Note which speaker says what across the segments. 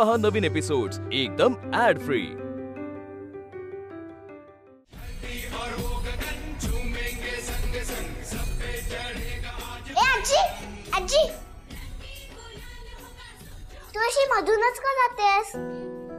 Speaker 1: पहा नवीन एपिसोड्स एकदम add free.
Speaker 2: आजी आजी तू अशी मधूनच का जातेस?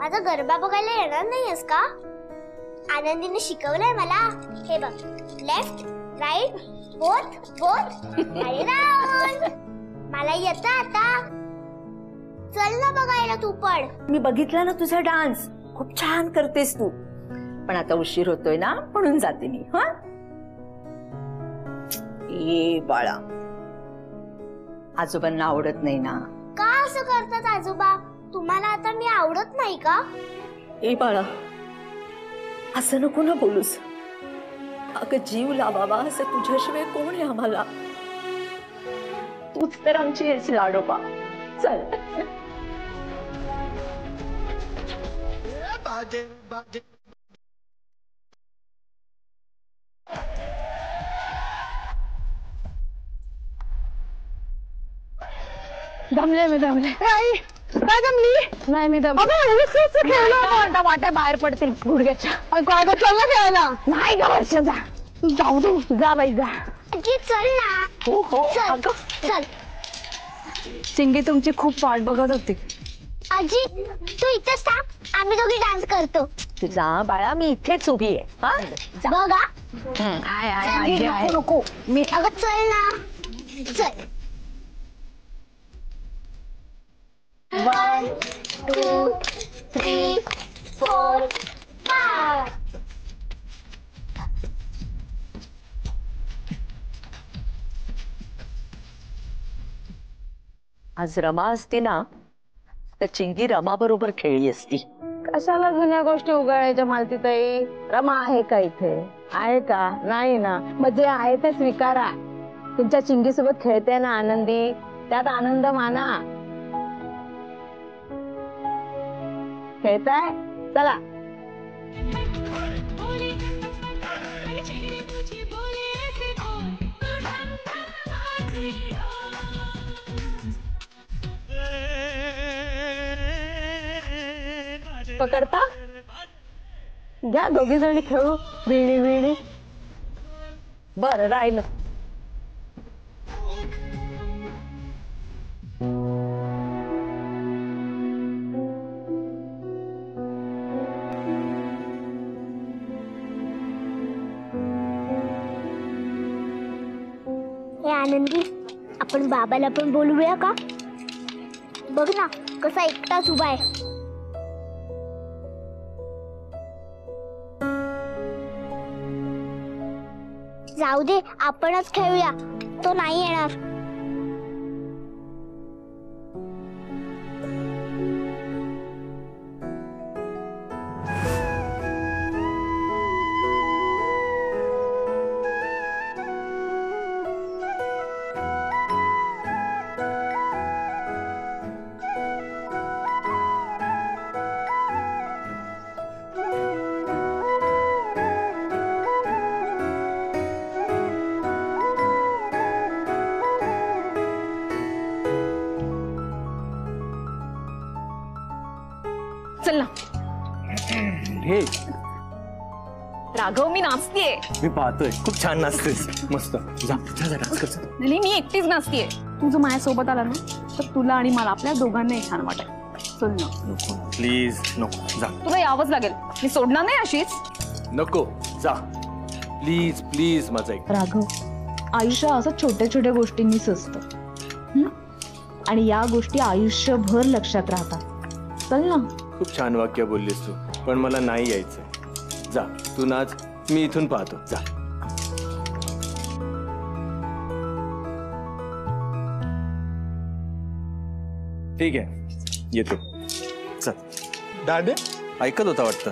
Speaker 2: माझा गरबा बघायला येणार नाहीयेस का? आनंदीने शिकवलंय मला, हे बघ, लेफ्ट राईट बोथ बोथ आणि राऊंड. मला येतं आता. चल ना बघायला तू पण.
Speaker 3: मी बघितला ना तुझा डान्स, खूप छान करतेस तू. पण आता उशीर होतोय ना, म्हणून जाते मी. हा ए बाळा, आजोबांना आवडत नाही ना.
Speaker 2: का असं करतात आजोबा? तुम्हाला आता मी आवडत नाही का?
Speaker 3: ए बाळा, असं नको ना बोलूस. अगं जीव लावावा असं तुझ्याशिवाय कोण आहे आम्हाला? तूच तर आमची आहेस लाडोबा. चल
Speaker 4: दमले मी दमले. काय दमली? नाही मी दमले. वाट्या बाहेर पडतील गुडघ्याच्या. काय ग, चल ना खेळायला. नाही ग वर्षा, जाऊ दे. जा बाई जा.
Speaker 2: आजी चल ना.
Speaker 4: हो हो
Speaker 2: चल चल.
Speaker 4: चिंगी तुमची खूप वाट बघत होती.
Speaker 2: आजी तू इथेच थांब, आम्ही दोघी डान्स करतो.
Speaker 3: तुझा बाळा, मी इथेच उभी आहे.
Speaker 2: बघा.
Speaker 4: नको
Speaker 2: मी अगं चल ना. चल. 1 2 3 4 5.
Speaker 3: आज रमा असती ना तर चिंगी रमा बरोबर खेळली असती.
Speaker 4: कशाला जुन्या गोष्टी उगाळायच्या मालतीताई? रमा आहे का इथे? आहे का? नाही ना. म्हणजे आहे ते स्वीकारा. तुमच्या चिंगी सोबत खेळते ना आनंदी, त्यात आनंद माना. खेळताय? चला. पकडता? घ्या दोघी जणी खेळू. विणी विणी. बरं राहिलं.
Speaker 2: हे आनंदी, आपण बाबाला पण बोलूया का? बघ ना कसा एकटाच उभा आहे. जाऊ दे, आपणच खेळूया, तो नाही येणार.
Speaker 4: चल ना.
Speaker 5: हे
Speaker 4: राघव, मी नाचतीये.
Speaker 5: मी पाहतोय, खूप छान नाचतेस. मस्त. जा जा डान्स कर.
Speaker 4: नाही, मी एकटीच नाचतीये. तू जर माझ्या सोबत आला ना तर तुला आणि मला, आपल्या दोघांनाही छान वाटेल. चल ना.
Speaker 5: नको प्लीज, नको. जा.
Speaker 4: तुला यावंच लागेल. मी सोडणार नाही अशीच.
Speaker 5: नको, जा प्लीज प्लीज. माझं ऐक.
Speaker 6: राघव, आयुष्य असं छोट्या छोट्या गोष्टींनीच असतं, आणि या गोष्टी आयुष्यभर लक्षात राहतात. चल ना.
Speaker 5: खूप छान वाक्य बोललीस तू, पण मला नाही यायचंय. जा तू नाच, मी इथून पाहतो. जा. ठीक आहे, येतो. चल.
Speaker 7: दांडे
Speaker 5: ऐकत होता वाटतं.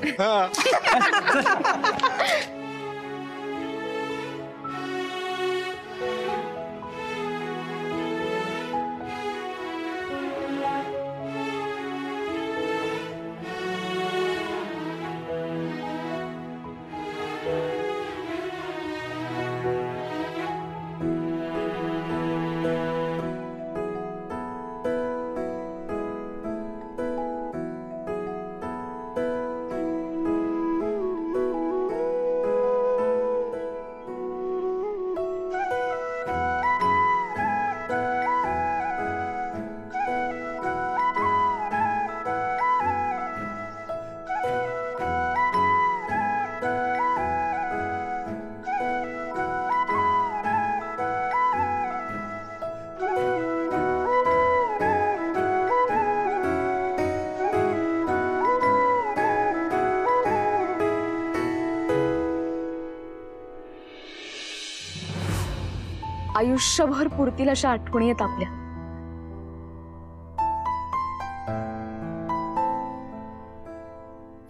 Speaker 6: आयुष्यभर पुरतील अशा आठवणी आहेत आपल्या.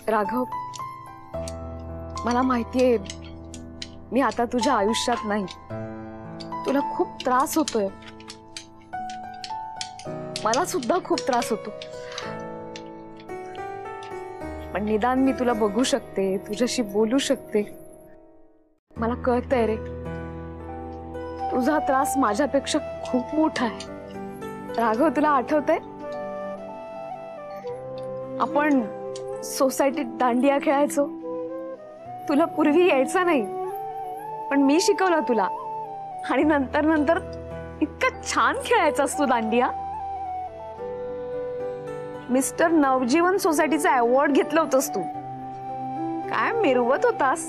Speaker 6: राघव, मला माहितीये मी आता तुझ्या आयुष्यात नाही. तुला खूप त्रास होतोय. मला सुद्धा खूप त्रास होतो. पण निदान मी तुला बघू शकते, तुझ्याशी बोलू शकते. मला कळतंय रे, तुझा त्रास माझ्यापेक्षा खूप मोठा आहे. राघव, तुला आठवतंय आपण सोसायटीत दांडिया खेळायचो? तुला पूर्वी यायचा नाही, पण मी शिकवलं तुला. आणि नंतर नंतर इतकं छान खेळायचास तू दांडिया. मिस्टर नवजीवन सोसायटीचा अवॉर्ड घेतलं होतंस तू. काय मिरवत होतास.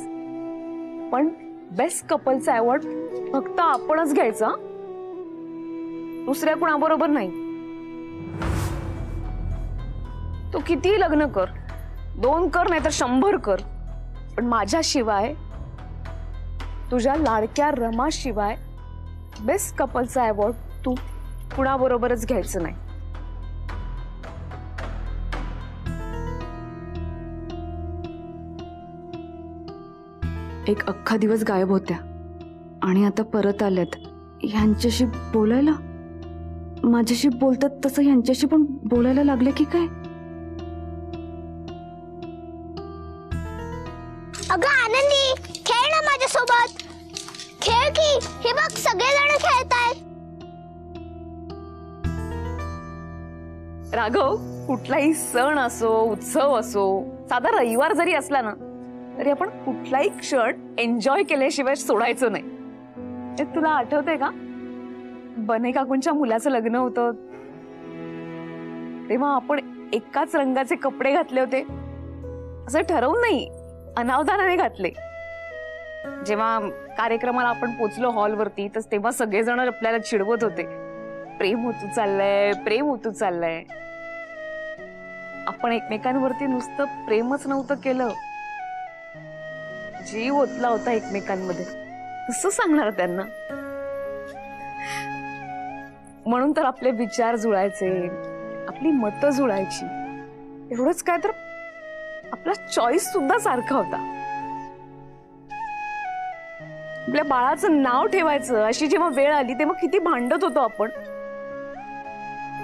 Speaker 6: पण बेस्ट कपलचा अवॉर्ड फक्त आपणच घ्यायचा, दुसऱ्या कोणाबरोबर नाही. तू किती लग्न कर, 2 कर नाही तर 100 कर, पण माझ्याशिवाय, तुझ्या लाडक्या रमाशिवाय बेस्ट कपलचा अवॉर्ड तू कुणाबरोबरच घ्यायचं नाही.
Speaker 7: एक अख्खा दिवस गायब होत्या आणि आता परत आल्यात. ह्यांच्याशी बोलायला, माझ्याशी बोलतात तसं ह्यांच्याशी पण बोलायला लागले की काय?
Speaker 2: अगं आनंदी, खेळ ना माझ्यासोबत. खेळ की. हे बघ सगळेजण खेळतायत.
Speaker 6: राघव, कुठलाही सण असो, उत्सव असो, साधा रविवार जरी असला ना, तरी आपण कुठलाही क्षण एन्जॉय केल्याशिवाय सोडायचं नाही. हे तुला आठवतंय का, बने काकूंच्या मुलाचं लग्न होतं तेव्हा आपण एकाच रंगाचे कपडे घातले होते. असं ठरवून नाही, अनावधानाने घातले. जेव्हा कार्यक्रमाला आपण पोचलो हॉलवरती, तर तेव्हा सगळेजण आपल्याला चिडवत होते, प्रेम होतू चाललंय, प्रेम होतू चाललंय. आपण एकमेकांवरती नुसतं प्रेमच नव्हतं केलं, जीव ओतला होता एकमेकांमध्ये. कसं सांगणार त्यांना. म्हणून तर आपले विचार जुळायचे, आपली मतं जुळायची. एवढंच काय तर आपला चॉईस सुद्धा सारखा होता. आपल्या बाळाचं नाव ठेवायचं अशी जेव्हा वेळ आली तेव्हा किती भांडत होतो आपण.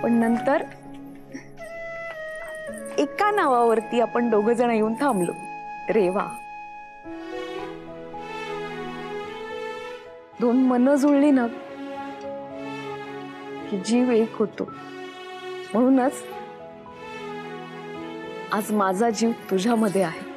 Speaker 6: पण नंतर एका नावावरती आपण 2 जण येऊन थांबलो, रेवा. 2 मन जुळली ना की जीव एक होतो. म्हणूनच आज माझा जीव तुझ्यामध्ये आहे.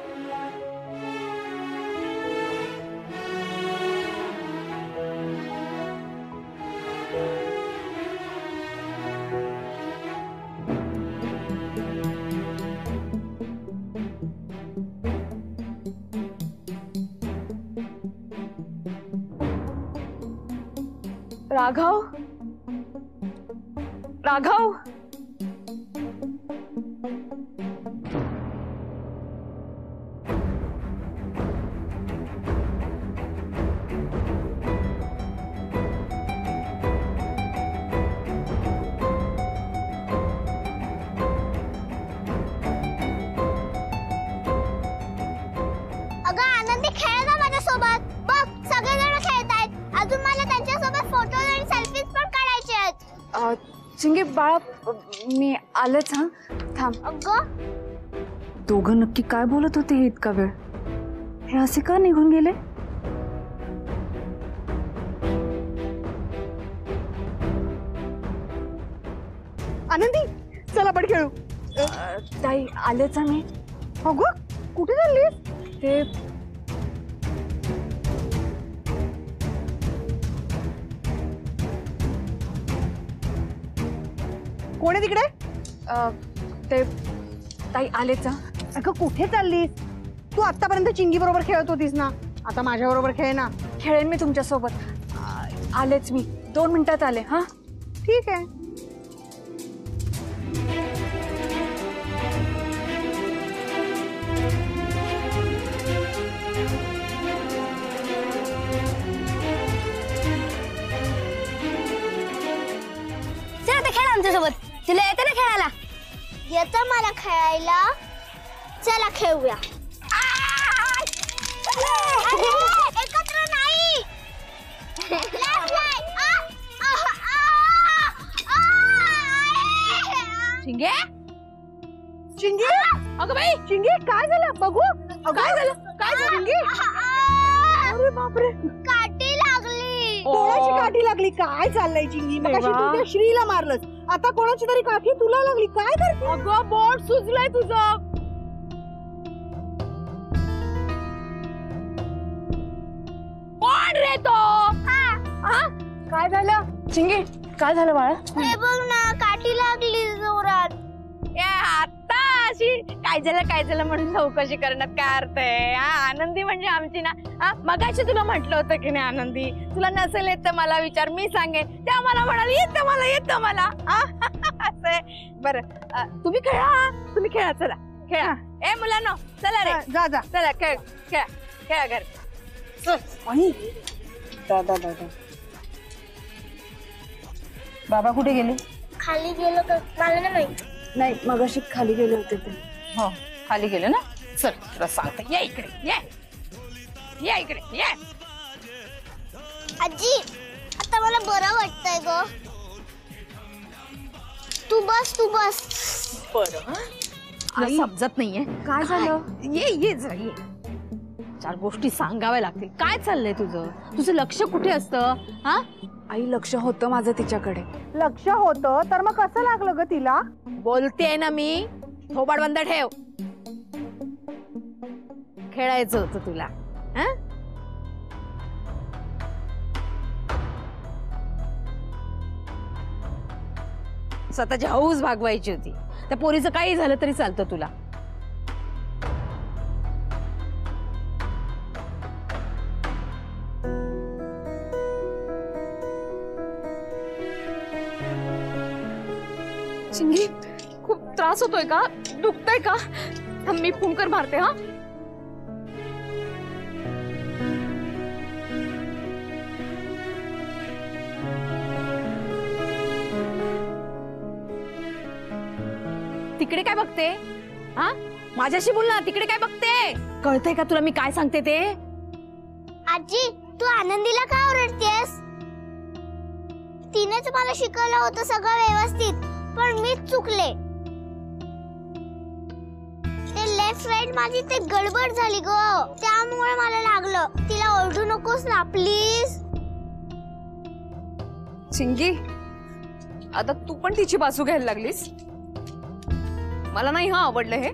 Speaker 6: राघव, राघव,
Speaker 2: अगं आनंदी, खेळ ना माझ्यासोबत. बघ सगळेजण खेळतायत. अजून मला त्यांच्यासोबत फोटो आणि सेल्फीज पण काढायचे आहेत.
Speaker 7: चिंगे बाळा, मी आलेच. हा, थांब.
Speaker 2: अगं
Speaker 7: दोघं नक्की काय बोलत होते हे इतका वेळ? हे असे का निघून गेले?
Speaker 8: आनंदी, चला आपण खेळू.
Speaker 7: ताई, आलेच मी.
Speaker 8: अगं कुठे चाललीस?
Speaker 7: ते
Speaker 8: कोण आहे तिकडे?
Speaker 7: ते ताई आलेच.
Speaker 8: अगं कुठे चाललीस? तू आतापर्यंत चिंगी बरोबर खेळत होतीस ना, आता माझ्या बरोबर खेळ ना.
Speaker 7: खेळेन मी तुमच्यासोबत. आलेच मी, 2 मिनिटात आले. हा,
Speaker 8: ठीक आहे.
Speaker 2: खेळायला. चला खेळूया. अरे, एकत्र नाही. Left, right.
Speaker 4: चिंगे
Speaker 8: चिंगी
Speaker 4: अगं बाई
Speaker 8: चिंगी काय झालं बघू. काय झालं चिंगी. अरे बापरे,
Speaker 2: काठी लागली.
Speaker 8: कोणाची काठी लागली. काय चाललंय चिंगी. मगाशी तू त्या श्रीला मारलंस, आता कोणाची तरी काठी तुला लागली. काय करते.
Speaker 4: अगं बोट सुजलंय तुझं. कोण रे तो.
Speaker 6: काय झालं चिंगे, काय झालं बाळा?
Speaker 2: हे बघ ना, काठी लागली जोरात.
Speaker 4: आता अशी काय झालं म्हणून चौकशी करण्यात काय अर्थ आहे. आनंदी म्हणजे आमची ना. मगाशी तुला म्हटलं होतं की नाही आनंदी, तुला नसेल येत तर मला विचार, मी सांगेन. त्या मला म्हणाली येतं मला. असं बरं, तुम्ही खेळा चला खेळा. ए मुलांनो चला रे,
Speaker 8: जा
Speaker 4: चला खेळा घर.
Speaker 8: बाबा कुठे गेले.
Speaker 2: खाली गेलो तर मला नाही माहित.
Speaker 7: नाही मगाशी खाली गेले होते ते.
Speaker 4: हो खाली गेलं ना. चल तुला सांगते, ये इकडे ये इकडे ये.
Speaker 2: आजी, आता मला बरं वाटतंय ग. तू बस.
Speaker 4: तुला समजत नाहीये
Speaker 7: काय झालं?
Speaker 4: ये जरा ये. 4 गोष्टी सांगाव्या लागतील. काय चाललंय तुझं लक्ष कुठे असतं.
Speaker 7: आई लक्ष होतं माझं तिच्याकडे.
Speaker 8: लक्ष होतं तर मग कसं लागलं ग तिला.
Speaker 4: बोलतेय ना मी, थोबाड बंद ठेव. खेळायचं होतं तुला. स्वतःची हौस भागवायची होती. त्या पोरीचं काही झालं तरी चालतं तुला.
Speaker 6: चिंगी, खूप त्रास होतोय का? दुखतंय का? मी फुंकर मारते. हा
Speaker 4: तिकडे काय बघते. माझ्याशी बोल ना. तिकडे काय बघते. कळतंय का तुला मी काय सांगते ते.
Speaker 2: आजी, तू आनंदीला का ओरडतेस. तिनेच मला शिकवलं होतं सगळं व्यवस्थित, पण मीच चुकले. ते लेफ्ट राईट माझी ते गडबड झाली ग, त्यामुळे मला लागलं. तिला ओरडू नकोस ना प्लीज.
Speaker 6: चिंगी, आता तू पण तिची बाजू घ्यायला लागलीस. मला नाही आवडलं हे.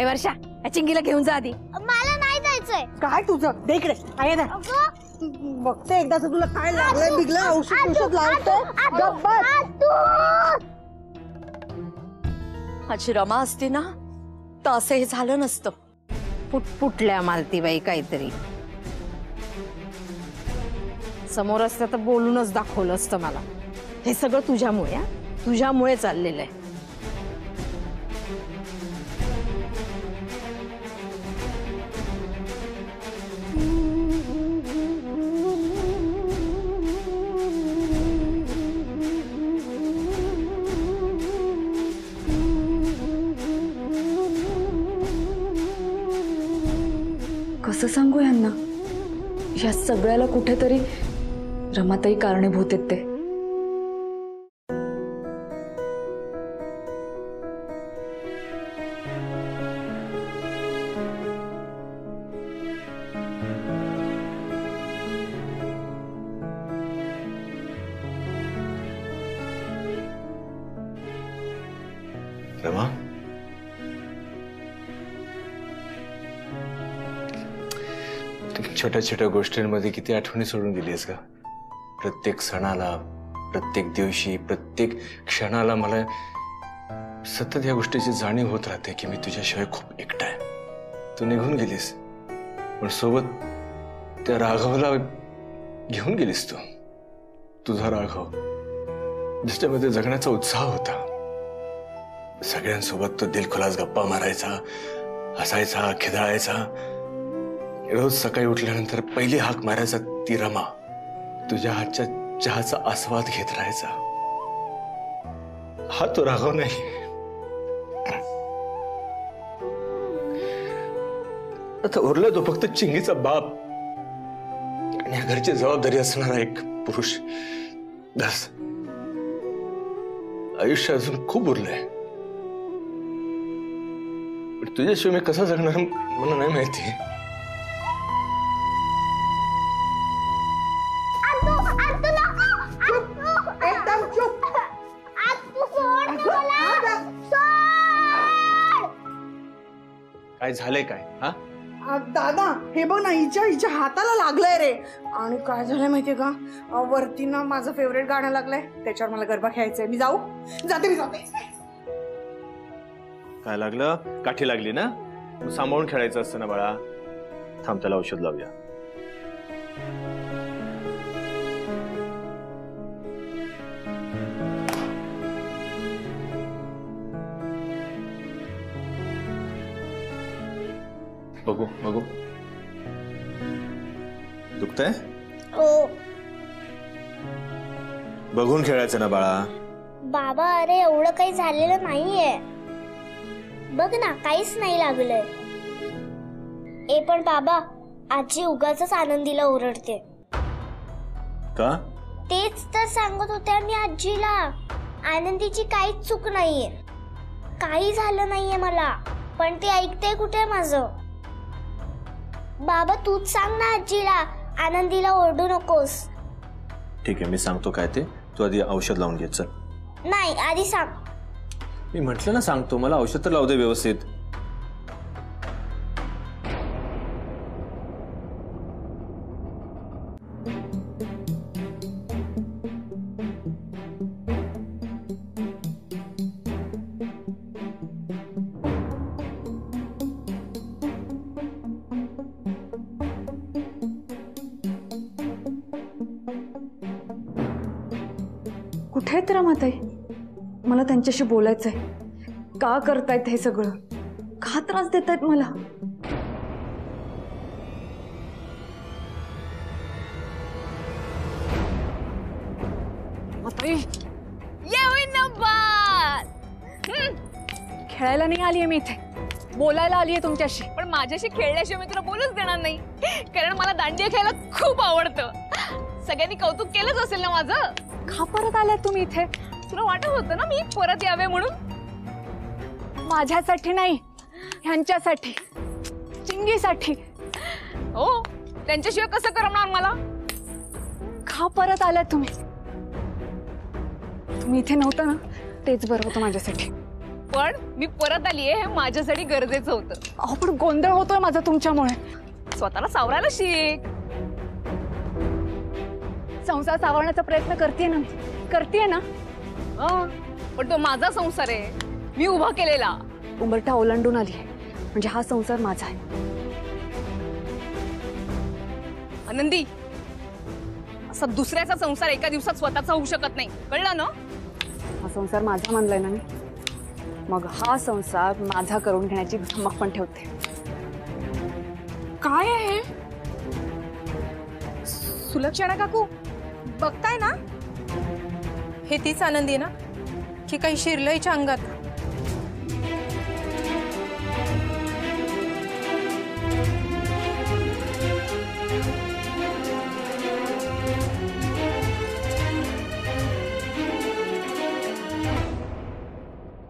Speaker 4: वर्षा, या चिंगीला घेऊन जा आधी.
Speaker 2: मला नाही जायचंय.
Speaker 8: काय तुझं दे इकडे. आहे ना बघते एकदाच तुला काय लागलंय. बिगलं औषध लावतोय.
Speaker 3: माझी रमा असती ना तर असं हे झालं नसतं.
Speaker 4: फुटल्या मालतीबाई काहीतरी. समोर असतं तर बोलूनच दाखवलं असतं मला. हे सगळं तुझ्यामुळे चाललेलं आहे.
Speaker 7: कसं सांगू यांना. या सगळ्याला कुठेतरी रमाताई कारणीभूत आहेत ते.
Speaker 5: रमा, छोट्या छोट्या गोष्टींमध्ये किती आठवणी सोडून गेलीस का. प्रत्येक सणाला, प्रत्येक दिवशी, प्रत्येक क्षणाला मला सतत या गोष्टीची जाणीव होत राहते की मी तुझ्याशिवाय खूप एकटा आहे. तू निघून गेलीस, पण सोबत त्या राघवला घेऊन गेलीस. तुझा राघव ज्याच्यामध्ये जगण्याचा उत्साह होता. सगळ्यांसोबत तो दिलखुलास गप्पा मारायचा, हसायचा, खिदळायचा. रोज सकाळी उठल्यानंतर पहिली हाक मारायचा ती रमा. तुझ्या हातच्या चहाचा आस्वाद घेत राहायचा. हा तो राघव नाही. आता उरला तो फक्त चिंगीचा बाप आणि या घरची जबाबदारी असणारा एक पुरुष. बस आयुष्य अजून खूप उरलंय. पण तुझ्याशिवाय मी कसं जगणार मला नाही माहिती.
Speaker 8: एकदम चुप.
Speaker 5: काय झालंय काय? हा
Speaker 8: दादा हे बघ ना, हिच्या हाताला लागलंय रे. आणि काय झालंय माहितीये का, वरती ना माझं फेवरेट गाणं लागलंय, त्याच्यावर मला गरबा खेळायचंय. मी जाते.
Speaker 5: काय लागलं? काठी लागली ना? मग सांभाळून खेळायचं असतं ना बाळा. थांब त्याला औषध लावूया. बघू बघू दुखतंय? बघून खेळायचं ना बाळा.
Speaker 2: बाबा अरे एवढं काही झालेलं नाहीये. बघ ना काहीच नाही लागलंय. पण बाबा आजी उगाच आनंदीला ओरडते.
Speaker 5: का?
Speaker 2: तेच तर सांगत होत्या मी आजीला. आनंदीची काहीच चूक नाहीये, काही झालं नाहीये मला. पण ते ऐकते कुठे माझं. बाबा तूच सांग ना आजीला, आनंदीला ओरडू नकोस.
Speaker 5: ठीक आहे मी सांगतो काय ते. तू आधी औषध लावून घे. चल.
Speaker 2: नाही आधी सांग.
Speaker 5: मी म्हटलं ना सांगतो. मला औषध तर लावू दे व्यवस्थित.
Speaker 7: कुठे आहेत रमाताई? मला त्यांच्याशी बोलायचंय. का करतायत हे सगळं? का त्रास देतायत मला? खेळायला नाही आलीये मी इथे, बोलायला आलीये तुमच्याशी.
Speaker 6: पण माझ्याशी खेळल्याशिवाय मी तुला बोलूच देणार नाही, कारण मला दांडिया खेळायला खूप आवडतं. सगळ्यांनी कौतुक केलंच असेल ना माझं.
Speaker 7: का परत आलात तुम्ही इथे?
Speaker 6: तुला वाटत होतं ना मी परत यावे म्हणून?
Speaker 7: माझ्यासाठी नाही, ह्यांच्यासाठी, चिंगीसाठी.
Speaker 6: हो, त्यांच्याशिवाय कसं करमणार मला?
Speaker 7: का परत आलात तुम्ही? तुम्ही इथे नव्हता ना, तेच बरं होतं माझ्यासाठी.
Speaker 6: पण मी परत आलीये हे माझ्यासाठी गरजेचं होतं.
Speaker 7: अहो पण गोंधळ होतोय माझा तुमच्यामुळे.
Speaker 6: स्वतःला सावरायला शिक.
Speaker 7: संसार सावरण्याचा प्रयत्न करतेय ना.
Speaker 6: पण तो माझा संसार आहे, मी उभा केलेला.
Speaker 7: उंबरठा ओलांडून आली म्हणजे हा संसार माझा आहे.
Speaker 6: आनंदी, असा दुसऱ्याचा संसार एका दिवसात स्वतःचा होऊ शकत नाही, कळलं ना?
Speaker 7: हा संसार माझा मानलाय ना मी, मग हा संसार माझा करून घेण्याची धमक पण ठेवते.
Speaker 8: काय आहे सुलक्षणा काकू? बघताय ना, हे तीच आनंदी ना की काही शिरलंयच्या अंगात?